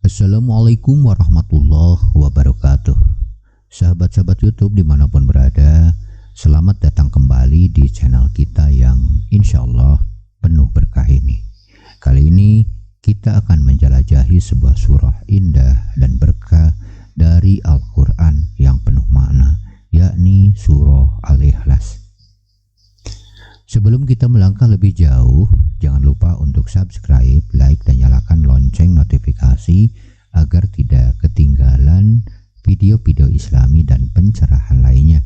Assalamualaikum warahmatullahi wabarakatuh. Sahabat-sahabat YouTube dimanapun berada, selamat datang kembali di channel kita yang insya Allah penuh berkah ini. Kali ini kita akan menjelajahi sebuah surah indah dan berkah dari Al-Quran yang penuh makna, yakni surah Al-Ikhlas. Sebelum kita melangkah lebih jauh, jangan lupa untuk subscribe, like, dan nyalakan lonceng notifikasi agar tidak ketinggalan video-video Islami dan pencerahan lainnya.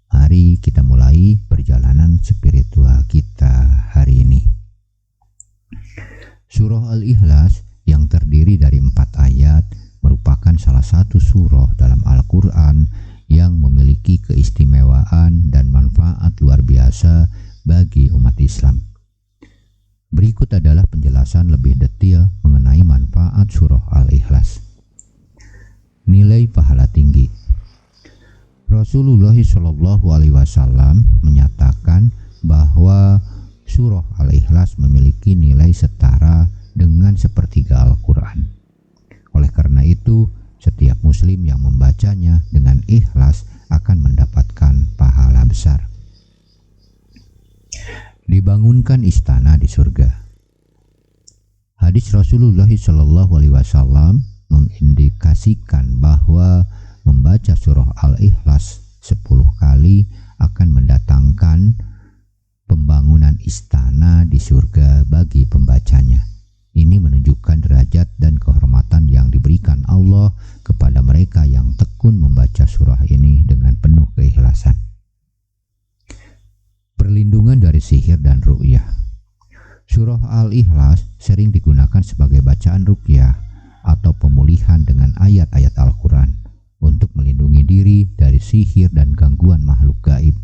Mari kita mulai perjalanan spiritual kita hari ini. Surah Al-Ikhlas yang terdiri dari 4 ayat merupakan salah satu surah dalam Al-Quran yang memiliki keistimewaan dan manfaat luar biasa bagi umat Islam. Berikut adalah penjelasan lebih detail mengenai manfaat surah Al-Ikhlas. Nilai pahala tinggi. Rasulullah SAW menyatakan bahwa surah Al-Ikhlas memiliki nilai setara dengan sepertiga Al-Quran. Oleh karena itu, setiap muslim yang membacanya dengan ikhlas akan mendapatkan pahala besar. Dibangunkan istana di surga. Hadis Rasulullah SAW mengindikasikan bahwa membaca surah Al-Ikhlas 10 kali akan mendatangkan pembangunan istana di surga bagi pembacanya. Ini menunjukkan derajat dan kehormatan yang diberikan Allah kepada mereka yang tekun membaca surah ini dengan penuh keikhlasan. Perlindungan dari sihir dan ruqyah. Surah Al-Ikhlas sering digunakan sebagai bacaan ruqyah atau pemulihan dengan ayat-ayat Al-Quran untuk melindungi diri dari sihir dan gangguan makhluk gaib.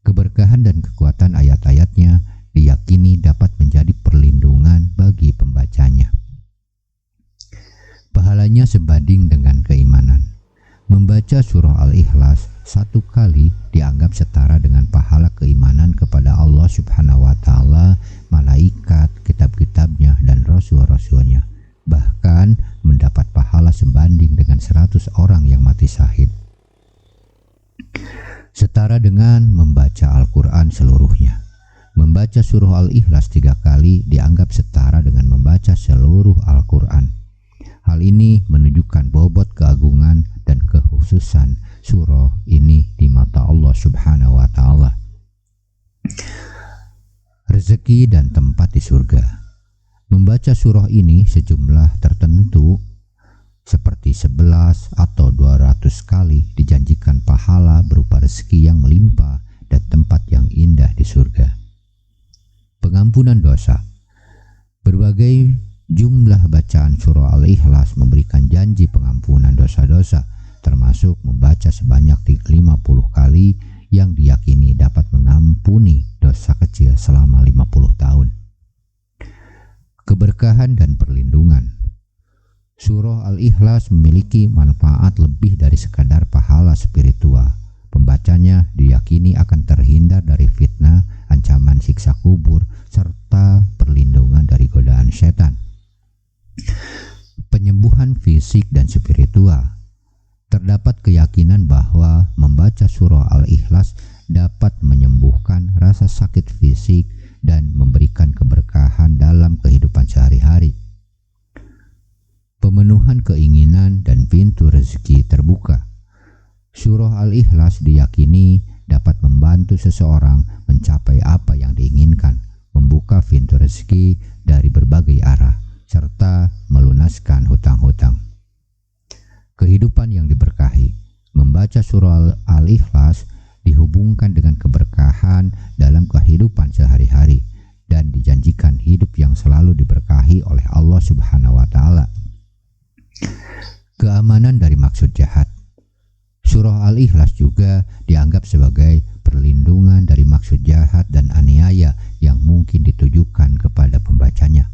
Keberkahan dan kekuatan ayat-ayatnya diyakini dapat menjadi perlindungan bagi pembacanya. Pahalanya sebanding dengan keimanan. Membaca surah Al-Ikhlas 1 kali dianggap setara dengan pahala keimanan kepada Allah Subhanahu wa Ta'ala, malaikat, kitab-kitabnya, dan rasul-rasulnya. Bahkan mendapat pahala sebanding dengan 100 orang yang mati syahid. Setara dengan membaca Al-Quran seluruhnya. Membaca surah Al-Ikhlas 3 kali dianggap setara dengan membaca seluruh Al-Quran. Hal ini menunjukkan bobot keagungan dan kekhususan surah ini di mata Allah Subhanahu wa Ta'ala. Rezeki dan tempat di surga. Membaca surah ini sejumlah tertentu seperti 11 atau 200 kali dijanjikan pahala berupa rezeki yang melimpah dan tempat yang indah di surga. Pengampunan dosa. Berbagai jumlah bacaan surah Al-Ikhlas memberikan janji pengampunan dosa-dosa, termasuk membaca sebanyak 50 kali yang diyakini dapat mengampuni dosa kecil selama 50 tahun. Keberkahan dan perlindungan. Surah Al-Ikhlas memiliki manfaat lebih dari sekadar pahala spiritual. Pembacanya diyakini akan terhindar dari fitnah, ancaman siksa kubur, serta perlindungan dari godaan setan. Penyembuhan fisik dan spiritual. Terdapat keyakinan bahwa membaca surah Al-Ikhlas dapat menyembuhkan rasa sakit fisik dan memberikan keberkahan dalam kehidupan sehari-hari. Pemenuhan keinginan dan pintu rezeki terbuka. Surah Al-Ikhlas diyakini dapat membantu seseorang mencapai apa yang diinginkan, membuka pintu rezeki dari berbagai arah, serta melunaskan hutang-hutang. Kehidupan yang diberkahi. Membaca surah Al-Ikhlas dihubungkan dengan keberkahan dalam kehidupan sehari-hari dan dijanjikan hidup yang selalu diberkahi oleh Allah Subhanahu wa Ta'ala. Keamanan dari maksud jahat. Surah Al-Ikhlas juga dianggap sebagai perlindungan dari maksud jahat dan aniaya yang mungkin ditujukan kepada pembacanya.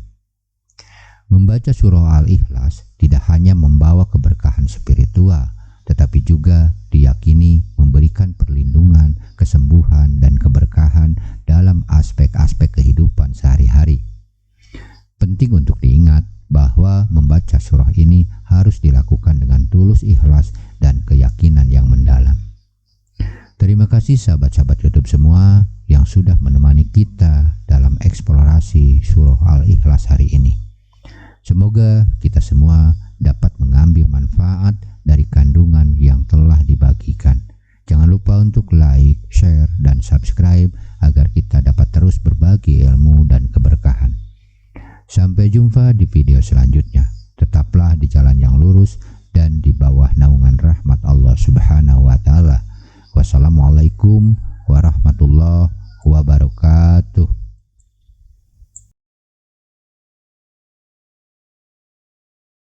Membaca surah Al-Ikhlas tidak hanya membawa keberkahan spiritual, tetapi juga diyakini memberikan perlindungan, kesembuhan, dan keberkahan dalam aspek-aspek kehidupan sehari-hari. Penting untuk diingat bahwa membaca membaca surah ini harus dilakukan dengan tulus ikhlas dan keyakinan yang mendalam. Terima kasih sahabat-sahabat YouTube semua yang sudah menemani kita dalam eksplorasi surah Al-Ikhlas hari ini. Semoga kita semua dapat mengambil manfaat dari kandungan yang telah dibagikan. Jangan lupa untuk like, share, dan subscribe agar kita dapat terus berbagi ilmu dan keberkahan. Sampai jumpa di video selanjutnya. Tetaplah di jalan yang lurus dan di bawah naungan rahmat Allah Subhanahu wa Ta'ala. Wassalamualaikum warahmatullahi wabarakatuh.